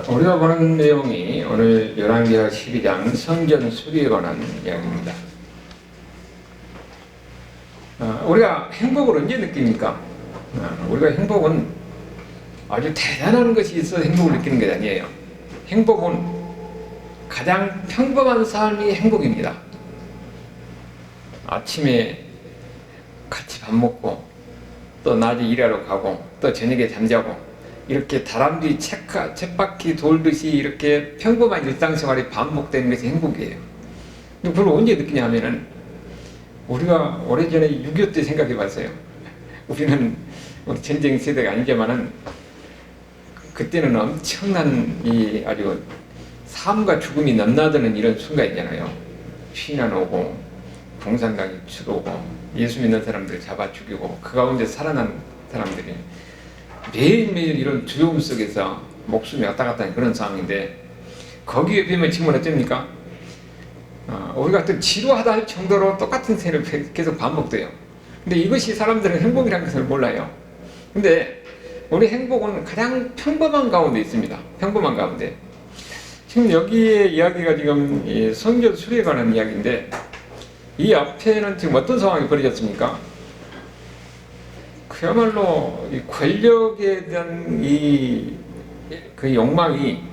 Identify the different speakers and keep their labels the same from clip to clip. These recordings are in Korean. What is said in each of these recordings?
Speaker 1: 우리가 보는 내용이 오늘 열왕기하 12장 성전 수리에 관한 이야기입니다. 우리가 행복을 언제 느낍니까? 우리가 행복은 아주 대단한 것이 있어 행복을 느끼는 게 아니에요. 행복은 가장 평범한 삶이 행복입니다. 아침에 같이 밥 먹고 또 낮에 일하러 가고 또 저녁에 잠자고 이렇게 다람쥐 쳇바퀴 돌듯이 이렇게 평범한 일상생활이 반복되는 것이 행복이에요. 근데 그걸 언제 느끼냐 하면은 우리가 오래전에 6.25 때 생각해 봤어요. 우리 전쟁 세대가 아니지만은 그때는 엄청난 이 아주 삶과 죽음이 넘나드는 이런 순간이잖아요. 피난 오고 공산당이 들어오고 예수 믿는 사람들 잡아 죽이고 그 가운데 살아난 사람들이 매일매일 이런 두려움 속에서 목숨이 왔다 갔다 하는 그런 상황인데 거기에 비하면 지금은 어쩝니까? 우리가 또 지루하다 할 정도로 똑같은 생을 계속 반복돼요. 근데 이것이 사람들은 행복이라는 것을 몰라요. 근데 우리 행복은 가장 평범한 가운데 있습니다. 평범한 가운데. 지금 여기에 이야기가 지금 성전 수리에 관한 이야기인데 이 앞에는 지금 어떤 상황이 벌어졌습니까? 그야말로 이 권력에 대한 그 욕망이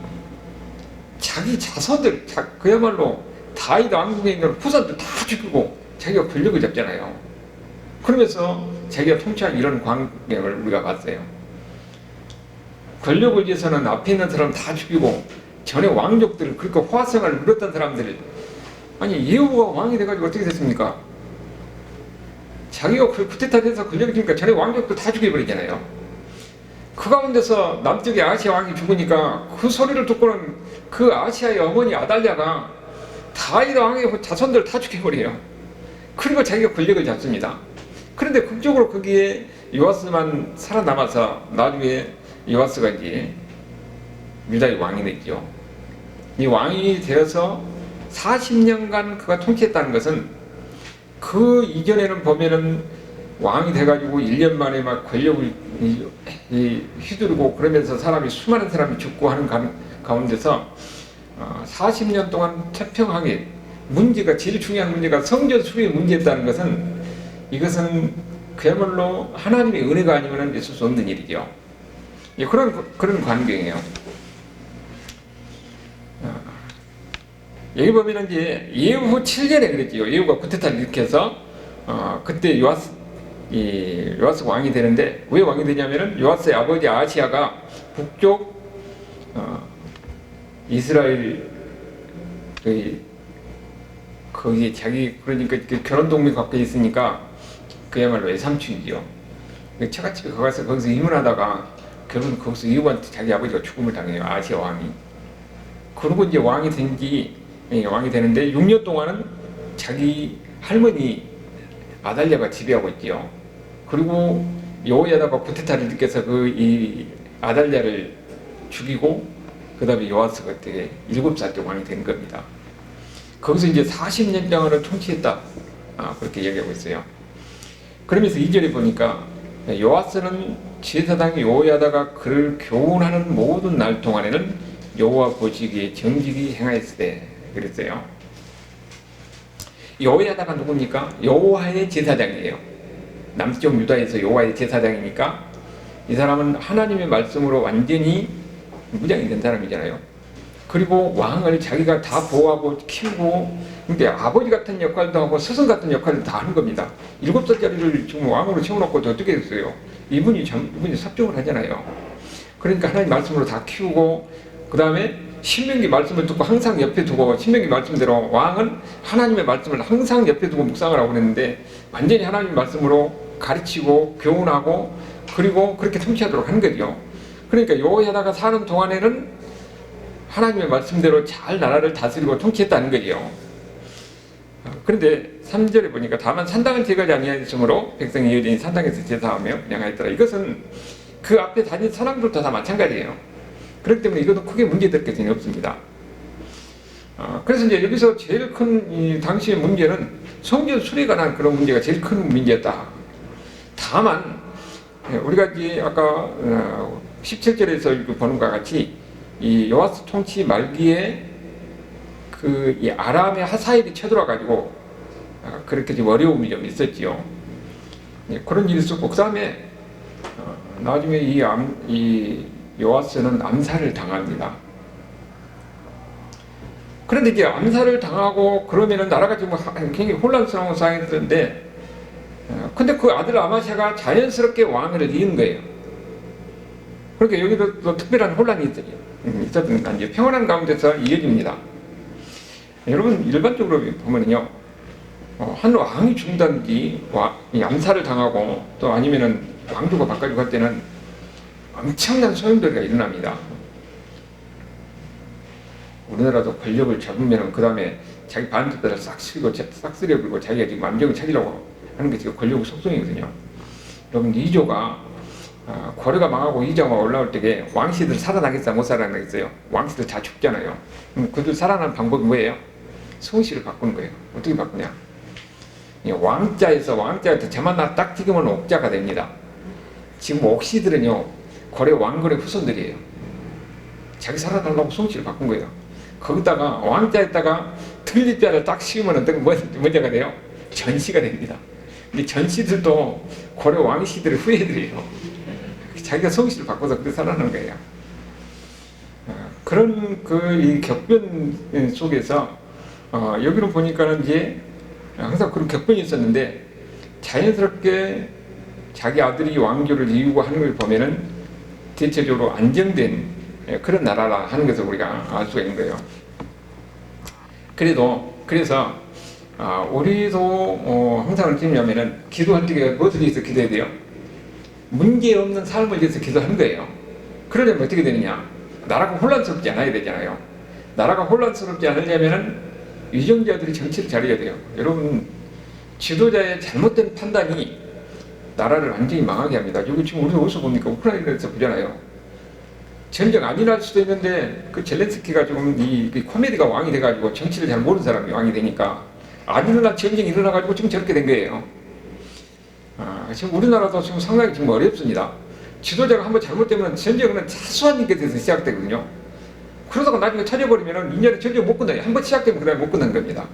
Speaker 1: 자기 자손들, 그야말로 다윗 왕국에 있는 후손들 다 죽이고 자기가 권력을 잡잖아요. 그러면서 자기가 통치한 이런 광경을 우리가 봤어요. 권력을 위해서는 앞에 있는 사람 다 죽이고 전에 왕족들, 그러니까 호화성을 누렸던 사람들, 아니 예후가 왕이 돼가지고 어떻게 됐습니까? 자기가 쿠데타 돼서 권력을 쥐니까 전에 왕족들 다 죽여버리잖아요. 그 가운데서 남쪽의 아시아 왕이 죽으니까 그 소리를 듣고는 그 아시아의 어머니 아달랴가 다윗 왕의 자손들 다 죽여버려요. 그리고 자기가 권력을 잡습니다. 그런데 극적으로 거기에 요아스만 살아남아서 나중에 요아스가 이제 유다의 왕이 됐죠. 이 왕이 되어서 40년간 그가 통치했다는 것은 그 이전에는 보면은 왕이 돼가지고 1년 만에 막 권력을 휘두르고 그러면서 수많은 사람이 죽고 하는 가운데서 40년 동안 태평하게 제일 중요한 문제가 성전 수리의 문제였다는 것은 이것은 그야말로 하나님의 은혜가 아니면 있을 수 없는 일이죠. 그런 광경이에요. 여기 보면은 이제 예후 7년에 그랬지요. 예후가 쿠데타를 일으켜서 그때 요아스 왕이 되는데 왜 왕이 되냐면은 요아스의 아버지 아하시야가 북쪽 이스라엘 거기 자기 그러니까 결혼 동맹 가까이 있으니까 그야말로 외삼촌이지요. 처갓집에 가서 거기서 이문하다가 거기서 이후한테 자기 아버지가 죽음을 당해요. 아하시야 왕이. 그러고 이제 왕이 되는데 6년 동안은 자기 할머니 아달랴가 지배하고 있지요. 그리고 여호야다가 쿠데타를 일으켜서 이 아달랴를 죽이고 그 다음에 요아스가 그때 7살 때 왕이 된 겁니다. 거기서 이제 40년 동안을 통치했다. 그렇게 얘기하고 있어요. 그러면서 2절에 보니까 요아스는 제사장 여호야다가 그를 교훈하는 모든 날 동안에는 여호와 보시기에 정직히 행하였으되 그랬어요. 여호야다가 누굽니까? 여호와의 제사장이에요. 남쪽 유다에서 여호와의 제사장이니까 이 사람은 하나님의 말씀으로 완전히 무장이 된 사람이잖아요. 그리고 왕을 자기가 다 보호하고 키우고 근데 아버지 같은 역할도 하고 스승 같은 역할도 다 하는 겁니다. 7살짜리를 지금 왕으로 채워놓고 어떻게 됐어요? 이분이 삽종을 하잖아요. 그러니까 하나님 말씀으로 다 키우고 그 다음에 신명기 말씀을 듣고 항상 옆에 두고 신명기 말씀대로 왕은 하나님의 말씀을 항상 옆에 두고 묵상을 하고 그랬는데 완전히 하나님의 말씀으로 가르치고 교훈하고 그리고 그렇게 통치하도록 하는 거죠. 그러니까 여호야다가 사는 동안에는 하나님의 말씀대로 잘 나라를 다스리고 통치했다는 거죠. 그런데 3절에 보니까 다만 산당은 제거하지 아니하였으므로 백성이 여전히 산당에서 제사하며 분향하였더라. 이것은 그 앞에 다닌 사람들도 다 마찬가지예요. 그렇기 때문에 이것도 크게 문제될 것은 없습니다. 그래서 이제 여기서 제일 큰 당시의 문제는 성전 수리에 관한 그런 문제가 제일 큰 문제였다. 다만 우리가 이제 아까 17절에서 보는 것과 같이 이 요아스 통치 말기에 이 아람의 하사엘이 쳐들어 가지고 그렇게 좀 어려움이 좀 있었지요. 예, 그런 일이 있었고, 그 다음에 나중에 이 요아스는 암살을 당합니다. 그런데 이제 암살을 당하고 그러면은 나라가 지금 굉장히 혼란스러운 상황이었는데, 근데 그 아들 아마샤가 자연스럽게 왕을 이은 거예요. 그러니까 여기도 또 특별한 혼란이 있었던 이제 평온한 가운데서 이어집니다. 여러분 일반적으로 보면요, 한 왕이 죽는다든지 암살을 당하고 또 아니면은 왕조가 바꿔지고 할 때는 엄청난 소용돌이가 일어납니다. 우리나라도 권력을 잡으면은 그 다음에 자기 반대들을 싹 쓸어버리고 자기가 지금 안정을 찾으려고 하는 게 지금 권력의 속성이거든요. 여러분 이조가 고려가 망하고 이조가 올라올 때에 왕씨들 살아나겠어요? 못 살아나겠어요? 왕씨들 다 죽잖아요. 그들 살아나는 방법이 뭐예요? 성씨를 바꾸는 거예요. 어떻게 바꾸냐? 왕자에서 저만 딱 찍으면 옥자가 됩니다. 지금 옥씨들은요, 고려 왕건의 후손들이에요. 자기 살아나려고 성씨를 바꾼 거예요. 거기다가 왕자에다가 틀리자를 딱 씌우면 어떤 문제가 돼요? 전씨가 됩니다. 근데 전씨들도 고려 왕씨들의 후예들이에요. 자기가 성씨를 바꿔서 그렇게 살아나는 거예요. 그런 이 격변 속에서 여기로 보니까는 이제 항상 그런 격변이 있었는데, 자연스럽게 자기 아들이 왕조를 이루고 하는 걸 보면은 대체적으로 안정된 그런 나라라 하는 것을 우리가 알 수가 있는 거예요. 그래서 우리도 항상 어떻게 하냐면은 기도할 때 무엇을 위해서 기도해야 돼요? 문제 없는 삶을 위해서 기도하는 거예요. 그러려면 어떻게 되느냐? 나라가 혼란스럽지 않아야 되잖아요. 나라가 혼란스럽지 않으려면은 위정자들이 정치를 잘해야 돼요. 여러분, 지도자의 잘못된 판단이 나라를 완전히 망하게 합니다. 여기 지금 우리 어디서 봅니까? 우크라이나에서 보잖아요. 전쟁 안 일어날 수도 있는데 그 젤렌스키가 지금 이 코미디가 왕이 돼가지고 정치를 잘 모르는 사람이 왕이 되니까 안 일어난 전쟁이 일어나가지고 지금 저렇게 된 거예요. 지금 우리나라도 지금 상당히 지금 어렵습니다. 지도자가 한번 잘못되면 전쟁은 사소한 것에서 시작되거든요. 그러다가 나중에 찾아버리면 2년에 전쟁 못 끝나요. 한번 시작되면 그 다음에 못 끝난 겁니다.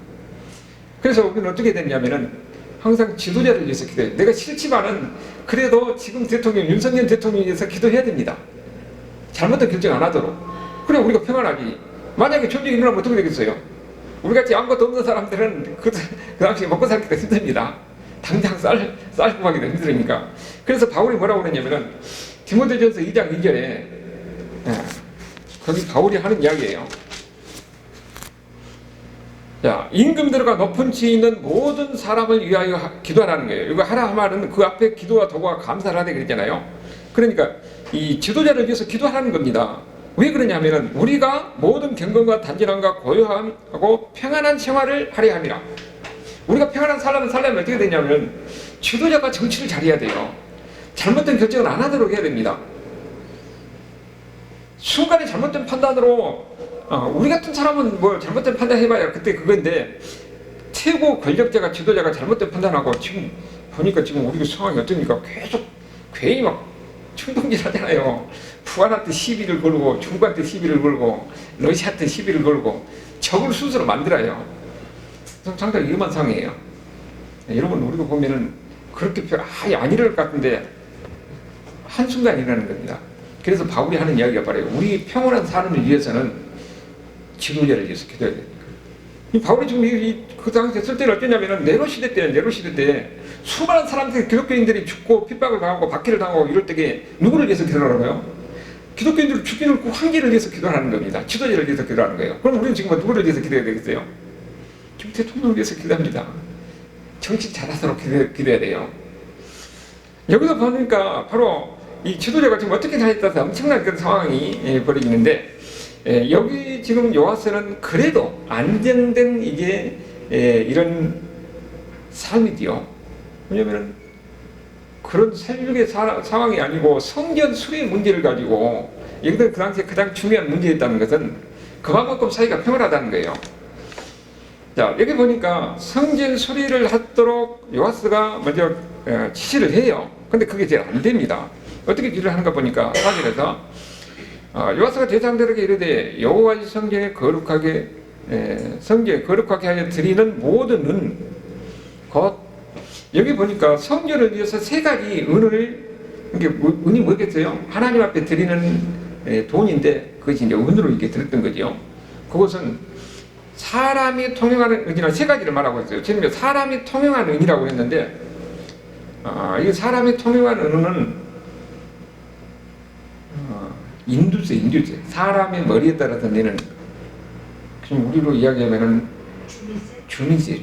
Speaker 1: 그래서 우리는 어떻게 됐냐면은 항상 지도자를 위해서 기도해요. 내가 싫지만은 그래도 지금 대통령, 윤석열 대통령에 위해서 기도해야 됩니다. 잘못된 결정 안 하도록. 그래 우리가 평안하지. 만약에 전쟁이 일어나면 어떻게 되겠어요? 우리같이 아무것도 없는 사람들은 그 당시에 먹고 살기도 힘듭니다. 당장 쌀 구하기도 힘들으니까. 그래서 바울이 뭐라고 그랬냐면은 디모데전서 2장 2절에 거기 바울이 하는 이야기예요. 자, 임금들과 높은 지에 있는 모든 사람을 위하여 기도하라는 거예요. 이거 하라 말은 그 앞에 기도와 도구와 감사를 하되 그랬잖아요. 그러니까 이 지도자를 위해서 기도하라는 겁니다. 왜 그러냐면은 우리가 모든 경건과 단진함과 고요함하고 평안한 생활을 하려 함이라. 우리가 평안한 삶을 살려면 어떻게 되냐면 지도자가 정치를 잘해야 돼요. 잘못된 결정을 안 하도록 해야 됩니다. 순간에 잘못된 판단으로 우리 같은 사람은 뭐 잘못된 판단 해봐야 그때 그건데, 최고 권력자가 지도자가 잘못된 판단하고 지금 보니까 지금 우리 상황이 어떠니까 계속 괜히 막 충동질 하잖아요. 북한한테 시비를 걸고 중국한테 시비를 걸고 러시아한테 시비를 걸고 적을 스스로 만들어요. 상당히 위험한 상황이에요. 여러분 우리도 보면은 그렇게 아예 안 이럴 것 같은데 한순간 일어나는 겁니다. 그래서 바울이 하는 이야기가 바로 우리 평온한 삶을 위해서는 지도자를 위해서 기도해야 됩니다. 이 바울이 지금 그 당시에 쓸 때는 어땠냐면은 네로 시대 때 수많은 사람들이 기독교인들이 죽고 핍박을 당하고 박해를 당하고 이럴 때에 누구를 위해서 기도하라고요? 기독교인들을 죽이는 그 황제를 위해서 기도하는 겁니다. 지도자를 위해서 기도하는 거예요. 그럼 우리는 지금 누구를 위해서 기도해야 되겠어요? 지금 대통령을 위해서 기도합니다. 정치 잘하도록 기도해야 돼요. 여기서 보니까 바로 이 지도자가 지금 어떻게 다녔다서 엄청난 그런 상황이 벌어지는데, 여기 지금 요아스는 그래도 안정된 이게 이런 삶이지요. 왜냐면은 그런 세력의 상황이 아니고 성전 수리의 문제를 가지고, 여기서 그 당시에 가장 중요한 문제였다는 것은 그만큼 사이가 평온하다는 거예요. 자, 여기 보니까 성전 수리를 하도록 요아스가 먼저 지시를 해요. 근데 그게 잘 안 됩니다. 어떻게 일을 하는가 보니까 사실에서 요아스가 제사장들에게 이르되 여호와의 성전에 거룩하게 하여 드리는 모든 은, 곧 여기 보니까 성전을 위해서 세 가지 은을, 이게 은이 뭐겠어요? 하나님 앞에 드리는 돈인데 그것이 이제 은으로 이렇게 들었던 거죠. 그것은 사람이 통용하는 은이나 세 가지를 말하고 있어요. 지금 사람이 통용하는 은이라고 했는데, 이 사람이 통용하는 은은 인두세. 사람의 머리에 따라서 내는, 지금 우리로 이야기하면은 주민세.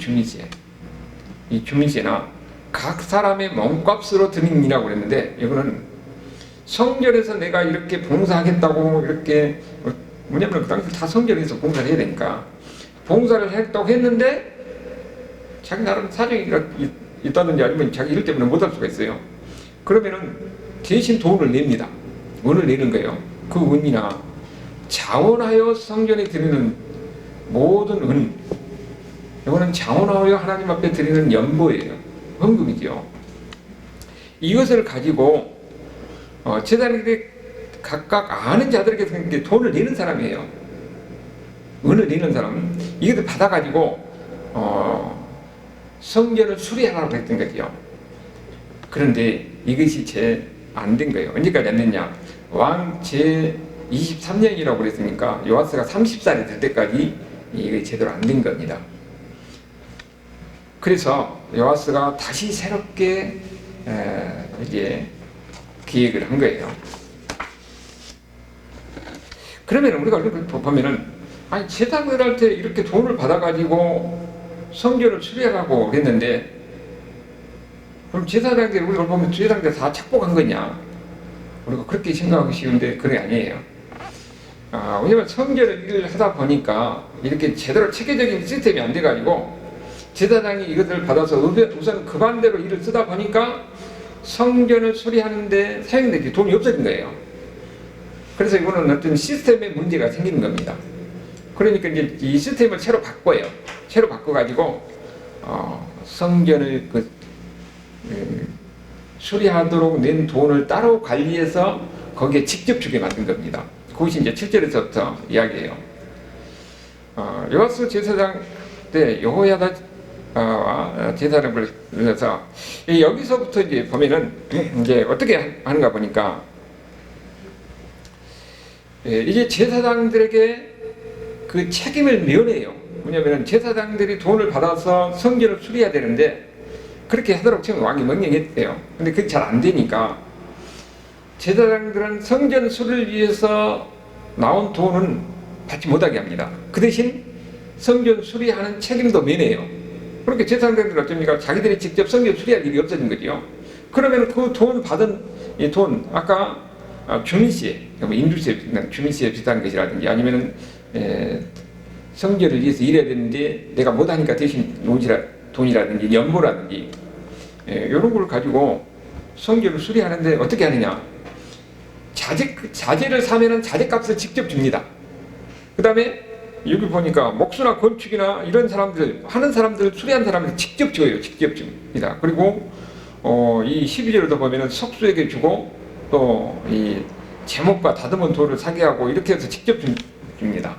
Speaker 1: 이 주민세나 각 사람의 몸값으로 드는 이라고 그랬는데, 이거는 성전에서 내가 이렇게 봉사하겠다고 이렇게, 뭐냐면 그 당시 다 성전에서 봉사를 해야 되니까 봉사를 했다고 했는데 자기 나름 사정이 있다든지 아니면 자기 일 때문에 못할 수가 있어요. 그러면은 대신 돈을 냅니다. 은을 내는 거예요. 그 은이나 자원하여 성전에 드리는 모든 은, 이거는 자원하여 하나님 앞에 드리는 연보예요. 헌금이죠. 이것을 가지고 제사장들이 각각 아는 자들에게 돈을 내는 사람이에요. 은을 내는 사람. 이것을 받아가지고 성전을 수리하라고 했던 거죠. 그런데 이것이 안 된 거예요. 언제까지 안 됐냐? 왕 제 23년이라고 그랬으니까 요아스가 30살이 될 때까지 이게 제대로 안 된 겁니다. 그래서 요아스가 다시 새롭게 이제 기획을 한 거예요. 그러면 우리가 이렇게 보면은, 아니 제사장들한테 이렇게 돈을 받아가지고 성전을 수리하라고 했는데, 그럼 제사장들, 우리가 보면 제사장들 다 착복한 거냐? 우리가 그렇게 생각하기 쉬운데 그게 아니에요. 왜냐면 성전을 일을 하다 보니까 이렇게 제대로 체계적인 시스템이 안 돼가지고 제사장이 이것을 받아서 우선 그 반대로 일을 쓰다 보니까 성전을 수리하는데 사용되기 돈이 없어진 거예요. 그래서 이거는 어떤 시스템의 문제가 생기는 겁니다. 그러니까 이제 이 시스템을 새로 바꿔요. 새로 바꿔가지고 성전을 수리하도록 낸 돈을 따로 관리해서 거기에 직접 주게 만든 겁니다. 그것이 이제 7절에서부터 이야기해요. 요아스 제사장 때 여호야다와 제사장을 불러서 여기서부터 이제 보면은 이제 어떻게 하는가 보니까, 이제 제사장들에게 그 책임을 면해요. 왜냐하면 제사장들이 돈을 받아서 성전을 수리해야 되는데 그렇게 하도록 지금 왕이 명령했대요. 근데 그게 잘 안 되니까 제사장들은 성전 수리를 위해서 나온 돈은 받지 못하게 합니다. 그 대신 성전 수리하는 책임도 면해요. 그렇게 제사장들은 어쩝니까? 자기들이 직접 성전 수리할 일이 없어진 거죠. 그러면 그 돈 받은 이 돈, 아까 주민세, 인두세, 주민세에 비슷한 것이라든지 아니면은 성전을 위해서 일해야 되는데 내가 못하니까 대신 돈이라든지 연보라든지 이런 걸 가지고 성전을 수리하는데 어떻게 하느냐? 자재를 사면은 자재값을 직접 줍니다. 그 다음에 여기 보니까 목수나 건축이나 이런 사람들 하는 사람들, 수리한 사람들 직접 줘요. 직접 줍니다. 그리고 이 12절에도 보면은 석수에게 주고 또 이 제목과 다듬은 돌을 사게 하고 이렇게 해서 직접 줍니다.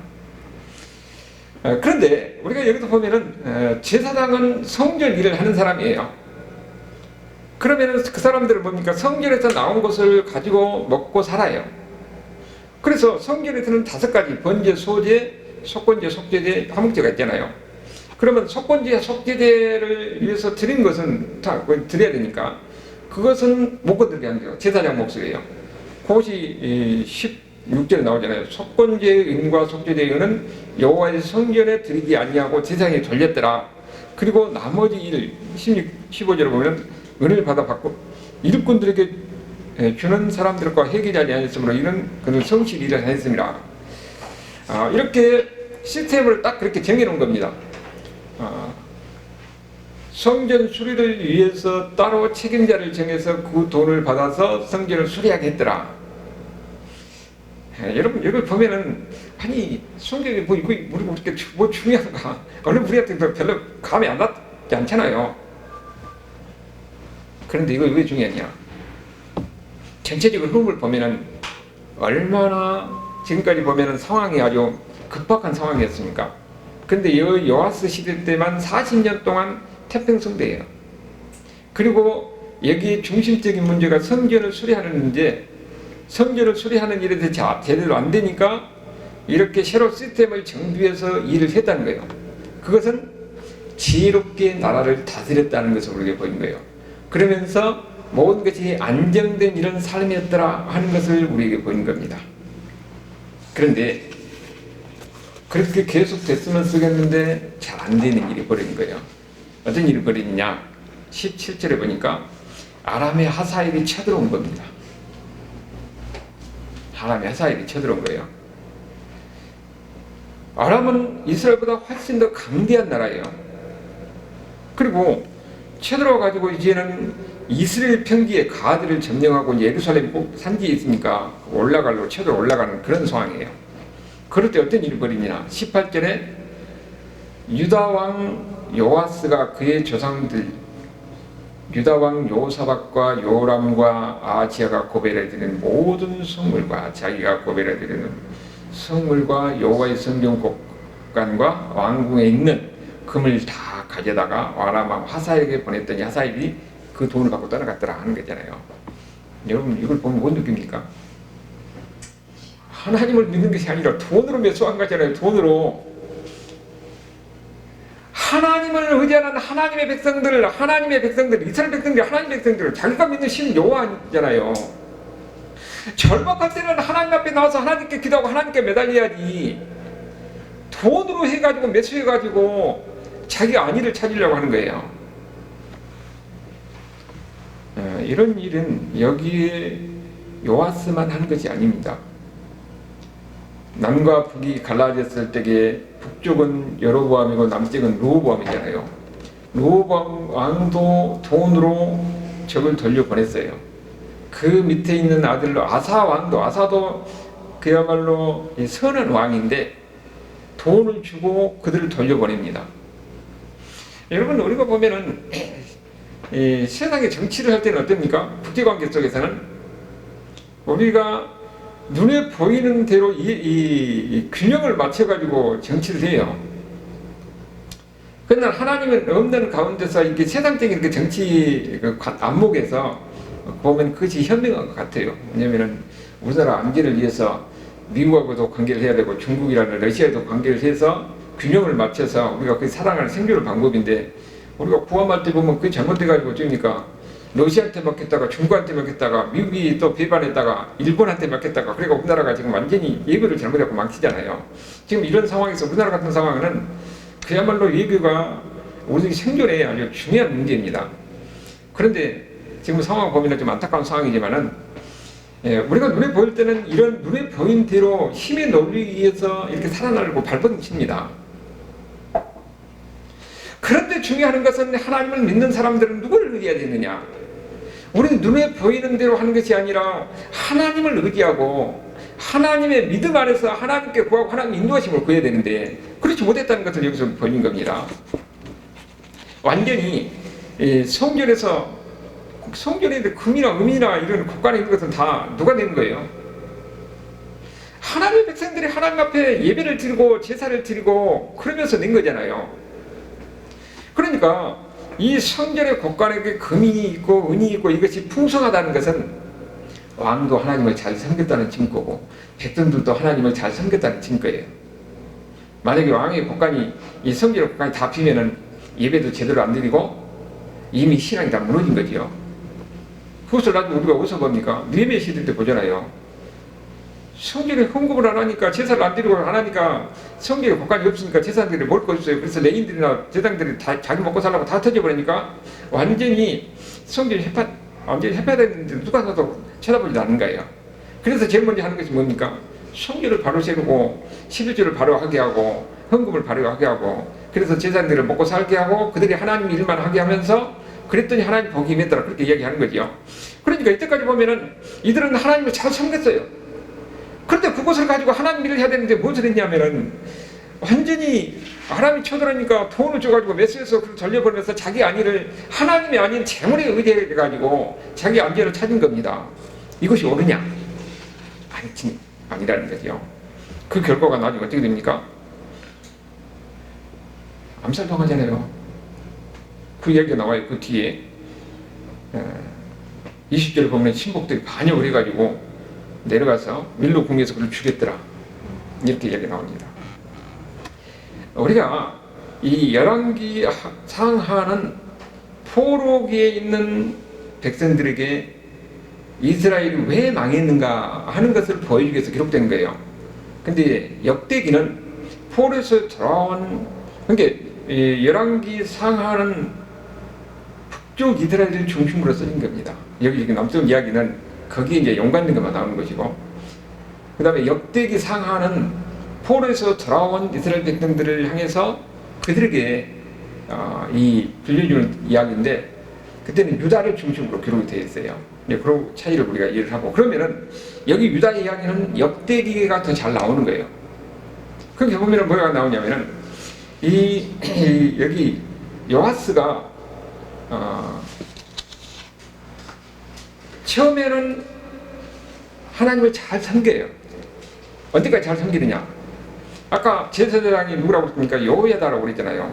Speaker 1: 그런데 우리가 여기서 보면은 제사장은 성전 일을 하는 사람이에요. 그러면은 그 사람들은 뭡니까? 성전에서 나온 것을 가지고 먹고 살아요. 그래서 성전에서는 5가지 번제, 소제, 속건제, 속제제, 화목제가 있잖아요. 그러면 속건제, 속제제를 위해서 드린 것은 다 드려야 되니까 그것은 못 건드리게 안 돼요. 제사장 몫이에요. 그것이 16절에 나오잖아요. 속건제의 은과 속제제의 은은 여호와의 성전에 드리지 아니하고 제사장이 돌렸더라. 그리고 나머지 일 15절에 보면 은을 받고 일꾼들에게 주는 사람들과 회개하지 아니했으므로 이는 그는 성실 일을 했습니다. 이렇게 시스템을 딱 그렇게 정해놓은 겁니다. 성전 수리를 위해서 따로 책임자를 정해서 그 돈을 받아서 성전을 수리하게 했더라. 여러분 이걸 보면은 아니 성경이 뭐 이거 우리가 그렇게 뭐 중요한가? 어느 우리한테 별로 감이 안 맞지 않잖아요. 그런데 이거 왜 중요하냐? 전체적으로 흐름을 보면은 얼마나 지금까지 보면은 상황이 아주 급박한 상황이었습니까? 근데 요아스 시대 때만 40년 동안 태평성대예요. 그리고 여기 중심적인 문제가 성전을 수리하는 문제, 성전을 수리하는 일에 대해서 제대로 안 되니까 이렇게 새로 시스템을 정비해서 일을 했다는 거예요. 그것은 지혜롭게 나라를 다스렸다는 것을 우리에게 보인 거예요. 그러면서 모든 것이 안정된 이런 삶이었더라 하는 것을 우리에게 보인 겁니다. 그런데 그렇게 계속 됐으면 쓰겠는데 잘 안 되는 일이 벌어진 거예요. 어떤 일이 벌어지냐? 17절에 보니까 아람의 하사엘이 쳐들어온 겁니다. 아람의 하사엘이 쳐들어온 거예요. 아람은 이스라엘보다 훨씬 더 강대한 나라예요. 그리고 쳐들어와가지고 이제는 이스라엘 평지의 가드를 점령하고 예루살렘 산지에 있으니까 쳐들어 올라가는 그런 상황이에요. 그럴 때 어떤 일이 벌이냐? 18절에 유다왕 요아스가 그의 조상들 유다왕 요사박과 요람과 아하지야가 고별해드리는 모든 성물과 자기가 고별해드리는 성물과 여호와의 성경곡관과 왕궁에 있는 금을 다 가져다가 아람 하사엘에게 보냈더니 하사엘이 그 돈을 받고 떠나갔더라 하는 거잖아요. 여러분 이걸 보면 뭔 느낌입니까? 하나님을 믿는 것이 아니라 돈으로 매수한 거잖아요. 돈으로. 하나님을 의지하는 하나님의 백성들, 이스라엘 백성들, 하나님의 백성들, 자기가 믿는 신 여호와잖아요. 절박할 때는 하나님 앞에 나와서 하나님께 기도하고 하나님께 매달려야지. 돈으로 해가지고 매수해가지고 자기 안위를 찾으려고 하는 거예요. 이런 일은 여기에 요아스만 하는 것이 아닙니다. 남과 북이 갈라졌을 때에 북쪽은 여로보암이고 남쪽은 르호보암이잖아요. 르호보암 왕도 돈으로 적을 돌려보냈어요. 그 밑에 있는 아들로 아사도 그야말로 선한 왕인데 돈을 주고 그들을 돌려보냅니다. 여러분 우리가 보면은 이 세상의 정치를 할 때는 어떻습니까? 국제관계 속에서는 우리가 눈에 보이는 대로 이 균형을 맞춰가지고 정치를 해요. 그러나 하나님은 없는 가운데서 이렇게 세상적인 그 정치 안목에서 보면 그것이 현명한 것 같아요. 왜냐면은 우리나라 안전을 위해서 미국하고도 관계를 해야 되고 중국이라는 러시아에도 관계를 해서 균형을 맞춰서 우리가 그 살아가는 생존의 방법인데 우리가 구함할 때 보면 그게 잘못돼가지고 어쩌니까 러시아한테 맡겼다가 중국한테 맡겼다가 미국이 또 배반했다가 일본한테 맡겼다가 그러니까 우리나라가 지금 완전히 예교를 잘못하고 망치잖아요. 지금 이런 상황에서 우리나라 같은 상황은 그야말로 예교가 우리 생존에 아주 중요한 문제입니다. 그런데 지금 상황을 보면 좀 안타까운 상황이지만은 우리가 눈에 보일 때는 이런 눈에 보인 대로 힘의 논리에 의해서 이렇게 살아나려고 발버둥칩니다. 그런데 중요한 것은 하나님을 믿는 사람들은 누구를 의지해야 되느냐? 우리는 눈에 보이는 대로 하는 것이 아니라 하나님을 의지하고 하나님의 믿음 안에서 하나님께 구하고 하나님 인도하심을 구해야 되는데 그렇지 못했다는 것을 여기서 보인 겁니다. 완전히 성전에 금이나 음이나 이런 국간에 있는 것은 다 누가 낸 거예요? 하나님의 백성들이 하나님 앞에 예배를 드리고 제사를 드리고 그러면서 낸 거잖아요. 그러니까 이 성전의 곳간에 금이 있고 은이 있고 이것이 풍성하다는 것은 왕도 하나님을 잘 섬겼다는 증거고 백성들도 하나님을 잘 섬겼다는 증거예요. 만약에 왕의 곳간이 이 성전의 곳간이 다 비면은 예배도 제대로 안 드리고 이미 신앙이 다 무너진 거지요. 그것을 나중에 우리가 어디서 봅니까? 느헤미야 시대 때 보잖아요. 성전에 헌금을 안 하니까 제사를 안 드리고 안 하니까 성전에 곳간이 없으니까 제사장들이 먹을 거 없어요. 그래서 레인들이나 제사장들이 다 자기 먹고 살라고 다 터져버리니까 완전히 성전이 완전히 해파됐는데 누가 나도 쳐다보지 않는 거예요. 그래서 제일 먼저 하는 것이 뭡니까? 성전을 바로 세우고 11조를 바로 하게 하고 헌금을 바로 하게 하고 그래서 제사장들을 먹고 살게 하고 그들이 하나님 일만 하게 하면서 그랬더니 하나님 복이 임했더라 그렇게 이야기하는 거죠. 그러니까 이때까지 보면은 이들은 하나님을 잘 섬겼어요. 그런데 그것을 가지고 하나님 일을 해야 되는데 무엇을 했냐면은 완전히 아람이 쳐들어오니까 돈을 줘가지고 매수해서 돌려버리면서 자기 안위를 하나님의 아닌 재물에 의지해가지고 자기 안위를 찾은 겁니다. 이것이 옳으냐? 아니라는 거죠. 그 결과가 나중에 어떻게 됩니까? 암살당하잖아요. 그 이야기가 나와요. 그 뒤에 20절 보면 신복들이 반역을 해가지고 내려가서 밀로 궁에서 그를 죽였더라. 이렇게 이야기가 나옵니다. 우리가 이 열왕기 상하는 포로기에 있는 백성들에게 이스라엘이 왜 망했는가 하는 것을 보여주기 위해서 기록된 거예요. 근데 역대기는 포로에서 돌아온, 그러니까 열왕기 상하는 북쪽 이스라엘을 중심으로 쓰인 겁니다. 여기 남쪽 이야기는 거기에 이제 연관된 것만 나오는 것이고, 그 다음에 역대기 상하는 포로에서 돌아온 이스라엘 백성들을 향해서 그들에게 이 들려주는 이야기인데, 그때는 유다를 중심으로 기록이 되어 있어요. 그런 차이를 우리가 이해를 하고, 그러면은 여기 유다의 이야기는 역대기가 더 잘 나오는 거예요. 그렇게 보면은 뭐가 나오냐면은 여기 요아스가 처음에는 하나님을 잘 섬겨요. 언제까지 잘 섬기느냐? 아까 제사장이 누구라고 그랬습니까? 여호야다라고 그랬잖아요.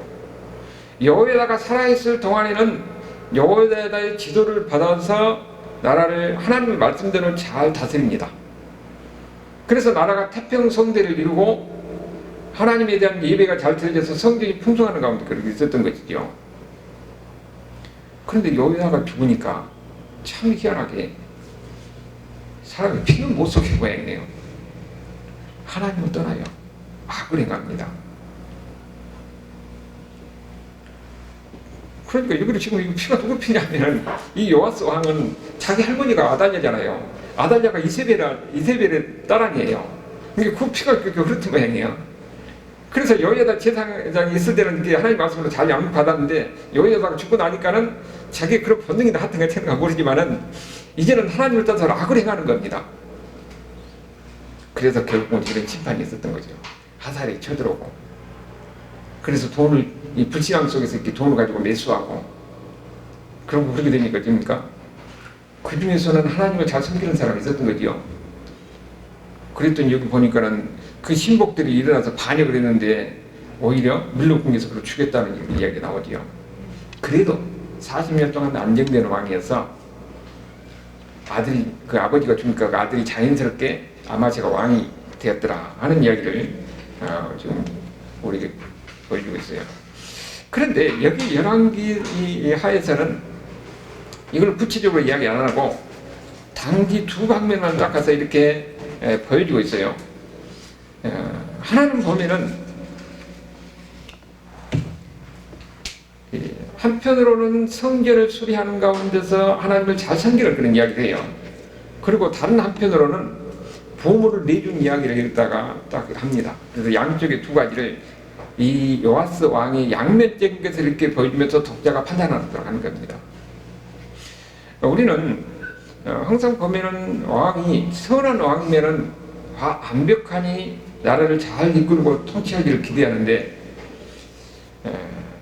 Speaker 1: 여호야다가 살아있을 동안에는 여호야다의 지도를 받아서 나라를 하나님의 말씀대로 잘 다스립니다. 그래서 나라가 태평성대를 이루고 하나님에 대한 예배가 잘 드려져서 성전이 풍성하는 가운데 그렇게 있었던 것이죠. 그런데 여호야다가 죽으니까 참 희한하게 사람이 피는 못 속일 모양이네요. 하나님은 떠나요. 악을 행합니다. 그러니까 여기로 지금 이 피가 누구 피냐면, 이 요아스 왕은 자기 할머니가 아달랴잖아요. 아달랴가 이세벨의 딸아니에요. 그러니까 그 피가 그렇던 모양이에요. 그래서 여호야다 제사장이 있을 때는 하나님 말씀으로 잘 양육받았는데, 여호야다가 죽고 나니까는 자기 그런 본능이나 하여튼 같은 거 모르지만은 이제는 하나님을 떠나서 악을 행하는 겁니다. 그래서 결국은 이런 심판이 있었던 거죠. 하살이 쳐들어오고, 그래서 이 불신앙 속에서 이렇게 돈을 가지고 매수하고, 그러고 그렇게 되니까 어떻습니까? 그 중에서는 하나님을 잘 섬기는 사람이 있었던 거지요. 그랬더니 여기 보니까는 그 신복들이 일어나서 반역을 했는데 오히려 밀로궁에서 그를 죽였다는 이야기가 나오지요. 그래도 40년 동안 안정된 왕이어서 그 아버지가 죽으니까 그 아들이 자연스럽게 아마새가 왕이 되었더라 하는 이야기를 지금 우리에게 보여주고 있어요. 그런데 여기 열왕기 하에서는 이걸 구체적으로 이야기 안 하고 단기 두 방면만 닦아서 이렇게 보여주고 있어요. 하나는 보면은 한편으로는 성전을 수리하는 가운데서 하나님을 잘 섬기는 그런 이야기를 해요. 그리고 다른 한편으로는 보물을 내준 이야기를 여기다가 딱 합니다. 그래서 양쪽의 두 가지를 이 요아스 왕이 양면적인 것을 이렇게 보여주면서 독자가 판단하도록 하는 겁니다. 우리는 항상 보면은 왕이 선한 왕이면은 완벽하니 나라를 잘 이끌고 통치하기를 기대하는데,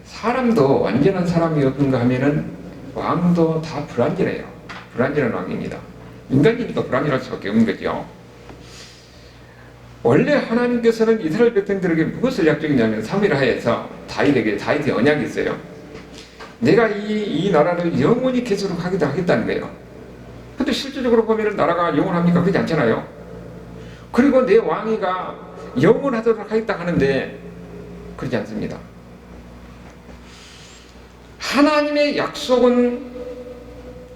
Speaker 1: 사람도 완전한 사람이 없는가 하면은 왕도 다 불완전해요. 불완전한 왕입니다. 인간이니까 불완전할 수밖에 없는 거죠. 원래 하나님께서는 이스라엘 백성들에게 무엇을 약속했냐면, 3일 하에서 다윗의 언약이 있어요. 내가 이 나라를 영원히 계속 하겠다는 거예요. 근데 실질적으로 보면 나라가 영원합니까? 그렇지 않잖아요. 그리고 내 왕위가 영원하도록 하겠다 하는데 그렇지 않습니다. 하나님의 약속은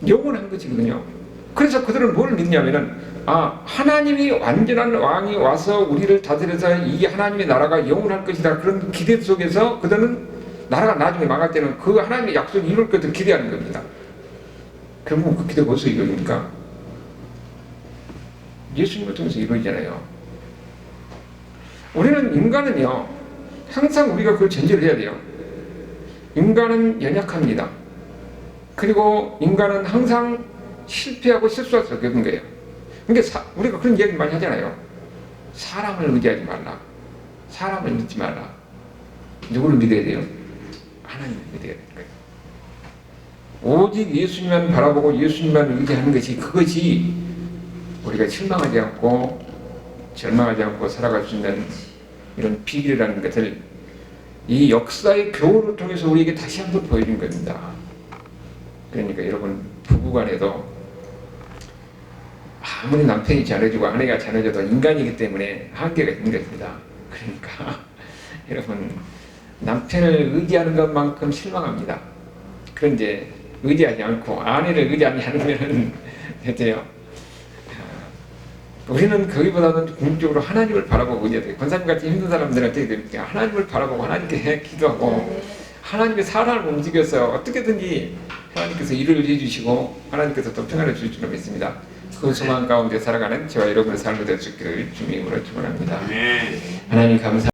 Speaker 1: 영원한 것이거든요. 그래서 그들은 뭘 믿냐면은, 하나님이 완전한 왕이 와서 우리를 다스려서 이 하나님의 나라가 영원할 것이다, 그런 기대 속에서 그들은 나라가 나중에 망할 때는 그 하나님의 약속이 이룰 것을 기대하는 겁니다. 결국 그 기대가 어디서 이루어집니까? 예수님을 통해서 이루어지잖아요. 우리는 인간은요, 항상 우리가 그걸 전제를 해야 돼요. 인간은 연약합니다. 그리고 인간은 항상 실패하고 실수할 수밖에 없는 거예요. 그러니까 우리가 그런 이야기 많이 하잖아요. 사람을 의지하지 말라. 사람을 믿지 말라. 누구를 믿어야 돼요? 하나님을 믿어야 되는 거예요. 오직 예수님만 바라보고 예수님만 의지하는 것이, 그것이 우리가 실망하지 않고 절망하지 않고 살아갈 수 있는 이런 비결이라는 것을 이 역사의 교훈을 통해서 우리에게 다시 한번 보여준 겁니다. 그러니까 여러분, 부부간에도 아무리 남편이 잘해주고 아내가 잘해줘도 인간이기 때문에 한계가 있는 것입니다. 그러니까 여러분, 남편을 의지하는 것만큼 실망합니다. 그런데 의지하지 않고 아내를 의지하지 않으면 되죠. 우리는 거기보다는 궁극적으로 하나님을 바라보고 의지해야 돼요. 권사님같이 힘든 사람들은 어떻게 됩니까? 하나님을 바라보고 하나님께 기도하고 하나님의 사랑을 움직여서 어떻게든지 하나님께서 일을 해주시고 하나님께서 또 평안을 주실 줄 믿습니다. 그 소망 가운데 살아가는 저와 여러분의 삶이 될 수 있기를 주님으로 축원합니다. 하나님 감사.